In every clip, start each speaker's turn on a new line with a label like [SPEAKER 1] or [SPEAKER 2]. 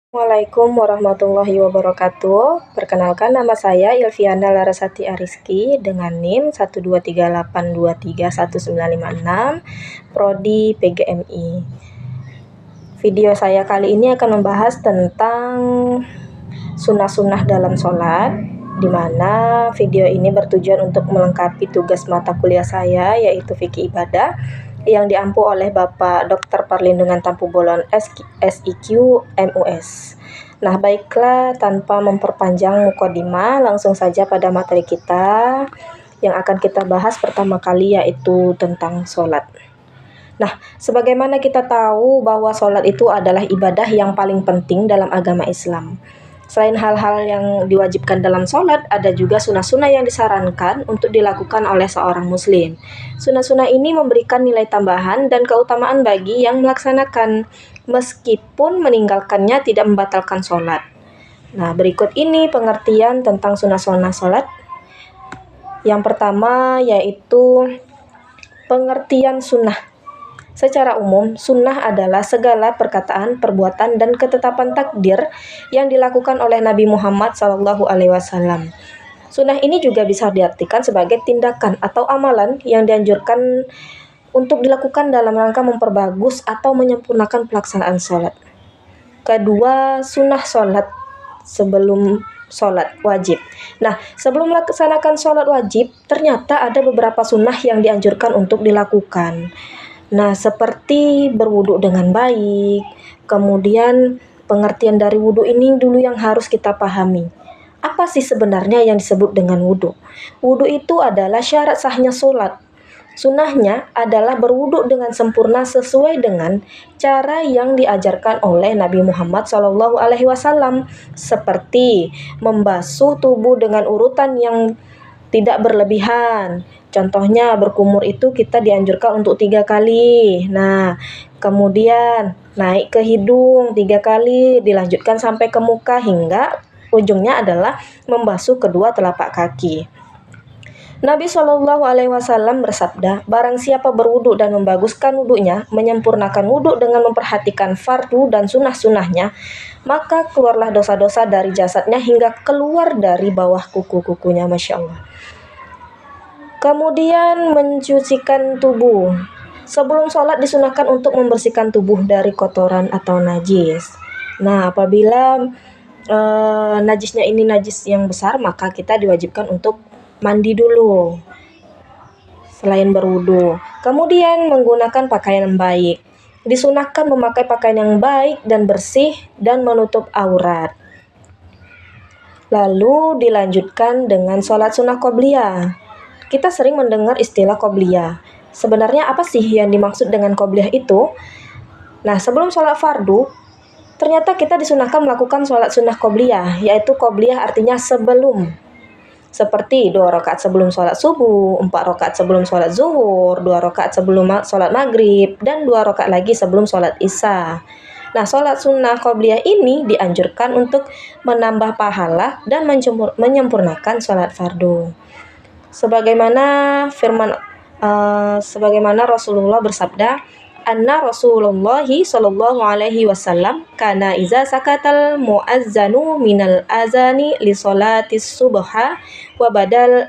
[SPEAKER 1] Assalamualaikum warahmatullahi wabarakatuh. Perkenalkan, nama saya Ilviana Larasati Ariski dengan NIM 123823196, Prodi PGMI. Video saya kali ini akan membahas tentang sunnah-sunnah dalam sholat, di mana video ini bertujuan untuk melengkapi tugas mata kuliah saya, yaitu Fikih Ibadah, yang diampu oleh Bapak Dr. Perlindungan Tampu Bolon SIQ MUS. Nah, baiklah, tanpa memperpanjang mukadimah, langsung saja pada materi kita yang akan kita bahas pertama kali, yaitu tentang sholat. Nah, sebagaimana kita tahu bahwa sholat itu adalah ibadah yang paling penting dalam agama Islam. Selain hal-hal yang diwajibkan dalam sholat, ada juga sunnah-sunnah yang disarankan untuk dilakukan oleh seorang muslim. Sunnah-sunnah ini memberikan nilai tambahan dan keutamaan bagi yang melaksanakan, meskipun meninggalkannya tidak membatalkan sholat. Nah, berikut ini pengertian tentang sunnah-sunnah sholat. Yang pertama yaitu pengertian sunnah. Secara umum, sunnah adalah segala perkataan, perbuatan, dan ketetapan takdir yang dilakukan oleh Nabi Muhammad SAW. Sunnah ini juga bisa diartikan sebagai tindakan atau amalan yang dianjurkan untuk dilakukan dalam rangka memperbagus atau menyempurnakan pelaksanaan sholat. Kedua, sunnah sholat sebelum sholat wajib. Nah, sebelum melaksanakan sholat wajib, ternyata ada beberapa sunnah yang dianjurkan untuk dilakukan. Nah, seperti berwudu dengan baik. Kemudian pengertian dari wudu ini dulu yang harus kita pahami. Apa sih sebenarnya yang disebut dengan wudu? Wudu itu adalah syarat sahnya sholat. Sunnahnya adalah berwudu dengan sempurna sesuai dengan cara yang diajarkan oleh Nabi Muhammad SAW, seperti membasuh tubuh dengan urutan yang tidak berlebihan. Contohnya berkumur itu kita dianjurkan untuk 3 kali. Nah, kemudian naik ke hidung 3 kali, dilanjutkan sampai ke muka hingga ujungnya adalah membasuh kedua telapak kaki. Nabi SAW bersabda, barang siapa berwudu dan membaguskan wudunya, menyempurnakan wudu dengan memperhatikan fardu dan sunnah-sunnahnya, maka keluarlah dosa-dosa dari jasadnya hingga keluar dari bawah kuku-kukunya. Masya Allah. Kemudian mencucikan tubuh. Sebelum sholat disunahkan untuk membersihkan tubuh dari kotoran atau najis. Nah, apabila najisnya ini najis yang besar, maka kita diwajibkan untuk mandi dulu selain berwudu. Kemudian menggunakan pakaian yang baik. Disunahkan memakai pakaian yang baik dan bersih dan menutup aurat. Lalu dilanjutkan dengan sholat sunnah qobliyah. Kita sering mendengar istilah qobliyah. Sebenarnya apa sih yang dimaksud dengan qobliyah itu? Nah, sebelum sholat fardu, ternyata kita disunahkan melakukan sholat sunnah qobliyah, yaitu qobliyah artinya sebelum. Seperti 2 rakaat sebelum sholat subuh, 4 rakaat sebelum sholat zuhur, 2 rakaat sebelum sholat maghrib, dan 2 rakaat lagi sebelum sholat isya. Nah, sholat sunnah qobliyah ini dianjurkan untuk menambah pahala dan menyempurnakan sholat fardu. Sebagaimana Rasulullah bersabda, anna Rasulullahi sallallahu alaihi wasallam kana iza sakatal muazzanu minal azani li sholatis subha wa badal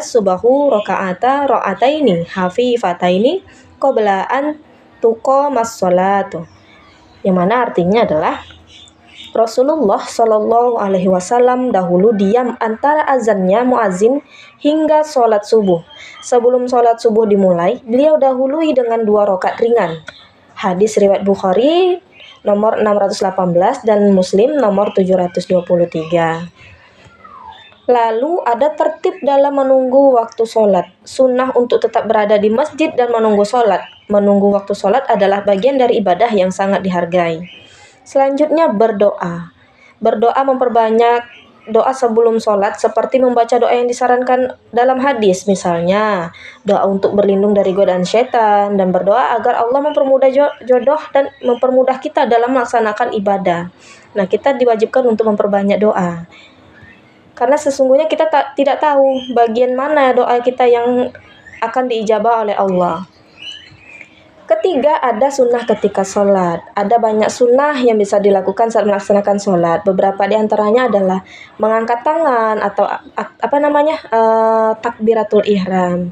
[SPEAKER 1] subahu ra'ataini hafifataini qabla an tuqamas sholatu. Yang mana artinya adalah Rasulullah Shallallahu Alaihi Wasallam dahulu diam antara azannya muazin hingga sholat subuh. Sebelum sholat subuh dimulai, beliau dahului dengan 2 rakaat ringan. Hadis riwayat Bukhari nomor 618 dan Muslim nomor 723. Lalu ada tertib dalam menunggu waktu sholat. Sunnah untuk tetap berada di masjid dan menunggu sholat. Menunggu waktu sholat adalah bagian dari ibadah yang sangat dihargai. Selanjutnya berdoa. Berdoa memperbanyak doa sebelum sholat, seperti membaca doa yang disarankan dalam hadis, misalnya doa untuk berlindung dari godaan syaitan, dan berdoa agar Allah mempermudah jodoh dan mempermudah kita dalam melaksanakan ibadah. Nah, kita diwajibkan untuk memperbanyak doa, karena sesungguhnya kita tidak tahu bagian mana doa kita yang akan diijabah oleh Allah. Ketiga, ada sunnah ketika sholat. Ada banyak sunnah yang bisa dilakukan saat melaksanakan sholat. Beberapa di antaranya adalah mengangkat tangan atau takbiratul ihram.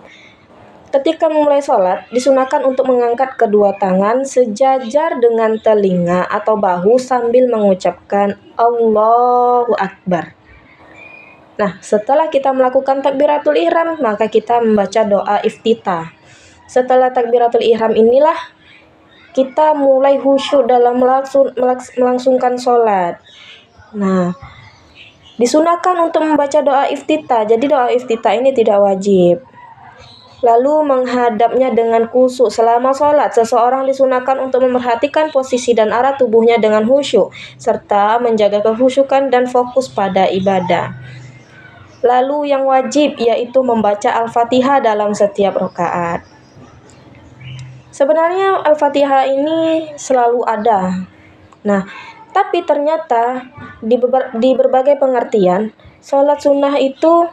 [SPEAKER 1] Ketika memulai sholat, disunahkan untuk mengangkat kedua tangan sejajar dengan telinga atau bahu sambil mengucapkan Allahu Akbar. Nah, setelah kita melakukan takbiratul ihram, maka kita membaca doa iftitah. Setelah takbiratul ihram inilah kita mulai khusyuk dalam melangsungkan sholat. Nah, disunahkan untuk membaca doa iftitah. Jadi doa iftitah ini tidak wajib. Lalu menghadapnya dengan khusyuk. Selama sholat, seseorang disunahkan untuk memperhatikan posisi dan arah tubuhnya dengan khusyuk, serta menjaga kekhusyukan dan fokus pada ibadah. Lalu yang wajib yaitu membaca Al-Fatihah dalam setiap rakaat. Sebenarnya Al-Fatihah ini selalu ada. Nah, tapi ternyata di berbagai pengertian, sholat sunnah itu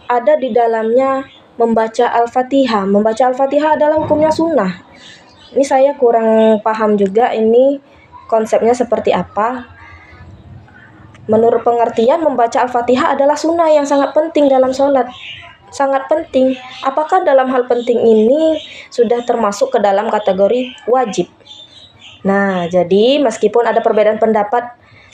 [SPEAKER 1] ada di dalamnya membaca Al-Fatihah. Membaca Al-Fatihah adalah hukumnya sunnah. Ini saya kurang paham juga ini konsepnya seperti apa. Menurut pengertian, membaca Al-Fatihah adalah sunnah yang sangat penting dalam sholat. Sangat penting. Apakah dalam hal penting ini sudah termasuk ke dalam kategori wajib? Nah, jadi meskipun ada perbedaan pendapat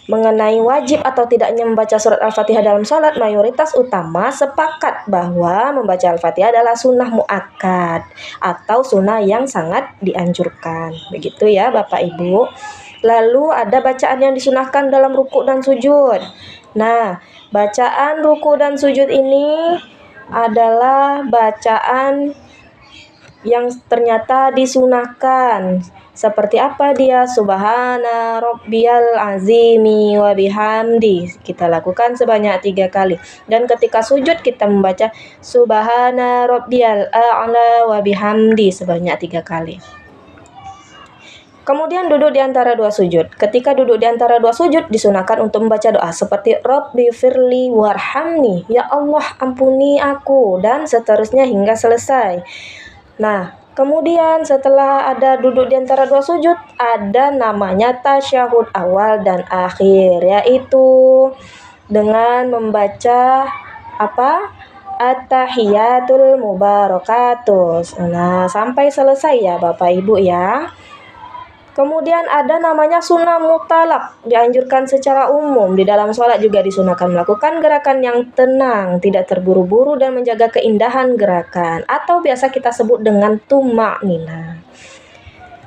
[SPEAKER 1] mengenai wajib atau tidaknya membaca surat Al-Fatihah dalam sholat, mayoritas utama sepakat bahwa membaca Al-Fatihah adalah sunnah muakkad atau sunnah yang sangat dianjurkan. Begitu ya Bapak Ibu. Lalu ada bacaan yang disunahkan dalam ruku dan sujud. Nah, bacaan ruku dan sujud ini adalah bacaan yang ternyata disunahkan. Seperti apa dia? Subhana rabbiyal azimi wa bihamdi. Kita lakukan sebanyak 3 kali. Dan ketika sujud kita membaca Subhana rabbiyal a'la wa bihamdi sebanyak 3 kali. Kemudian duduk di antara dua sujud. Ketika duduk di antara dua sujud, disunahkan untuk membaca doa seperti Rabbi firli warhamni, ya Allah ampuni aku, dan seterusnya hingga selesai. Nah, kemudian setelah ada duduk di antara dua sujud, ada namanya tasyahud awal dan akhir, yaitu dengan membaca At-tahiyatul mubarakatus. Nah, sampai selesai ya Bapak Ibu ya. Kemudian ada namanya sunnah mutlak, dianjurkan secara umum. Di dalam sholat juga disunahkan melakukan gerakan yang tenang, tidak terburu-buru dan menjaga keindahan gerakan, atau biasa kita sebut dengan tuma'ninah.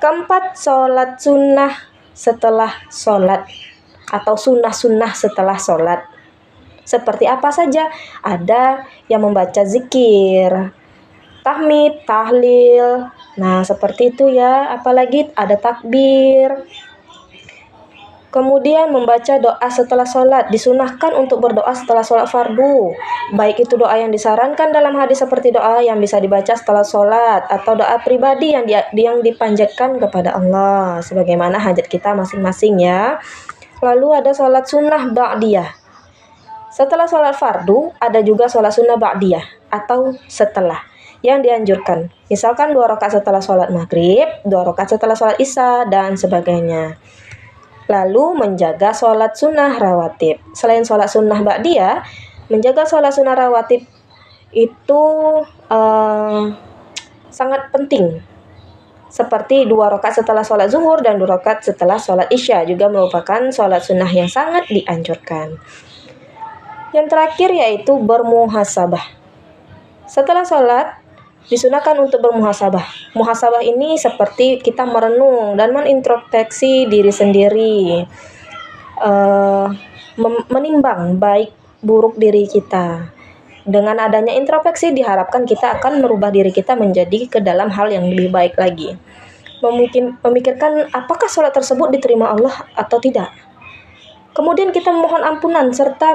[SPEAKER 1] Keempat, sholat sunnah setelah sholat atau sunnah-sunnah setelah sholat. Seperti apa saja? Ada yang membaca zikir, tahmid, tahlil. Nah, seperti itu ya. Apalagi ada takbir. Kemudian membaca doa setelah sholat. Disunahkan untuk berdoa setelah sholat fardu. Baik itu doa yang disarankan dalam hadis seperti doa yang bisa dibaca setelah sholat, atau doa pribadi yang dipanjatkan kepada Allah, sebagaimana hajat kita masing-masing ya. Lalu ada sholat sunnah ba'diyah. Setelah sholat fardu, ada juga sholat sunnah ba'diyah atau setelah, yang dianjurkan. Misalkan 2 rakaat setelah sholat maghrib, 2 rakaat setelah sholat isya, dan sebagainya. Lalu menjaga sholat sunnah rawatib. Selain sholat sunnah ba'diyah, menjaga sholat sunnah rawatib itu sangat penting. Seperti 2 rakaat setelah sholat zuhur dan 2 rakaat setelah sholat isya juga merupakan sholat sunnah yang sangat dianjurkan. Yang terakhir yaitu bermuhasabah. Setelah sholat, disunahkan untuk bermuhasabah. Muhasabah ini seperti kita merenung dan menintrospeksi diri sendiri, menimbang baik buruk diri kita. Dengan adanya introspeksi diharapkan kita akan merubah diri kita menjadi ke dalam hal yang lebih baik lagi. Memikirkan apakah sholat tersebut diterima Allah atau tidak. Kemudian kita memohon ampunan serta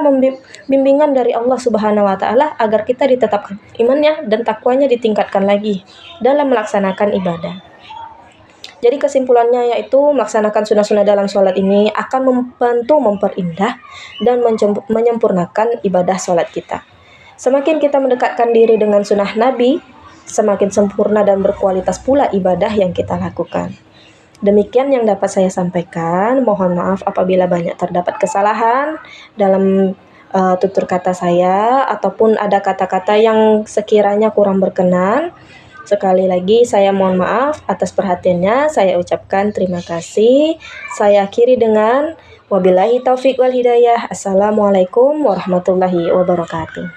[SPEAKER 1] bimbingan dari Allah Subhanahu wa taala agar kita ditetapkan imannya dan takwanya ditingkatkan lagi dalam melaksanakan ibadah. Jadi kesimpulannya yaitu melaksanakan sunnah-sunnah dalam sholat ini akan membantu memperindah dan menyempurnakan ibadah sholat kita. Semakin kita mendekatkan diri dengan sunnah Nabi semakin sempurna dan berkualitas pula ibadah yang kita lakukan. Demikian yang dapat saya sampaikan. Mohon maaf apabila banyak terdapat kesalahan dalam tutur kata saya ataupun ada kata-kata yang sekiranya kurang berkenan. Sekali lagi saya mohon maaf atas perhatiannya. Saya ucapkan terima kasih. Saya akhiri dengan wabillahi taufik wal hidayah. Assalamualaikum warahmatullahi wabarakatuh.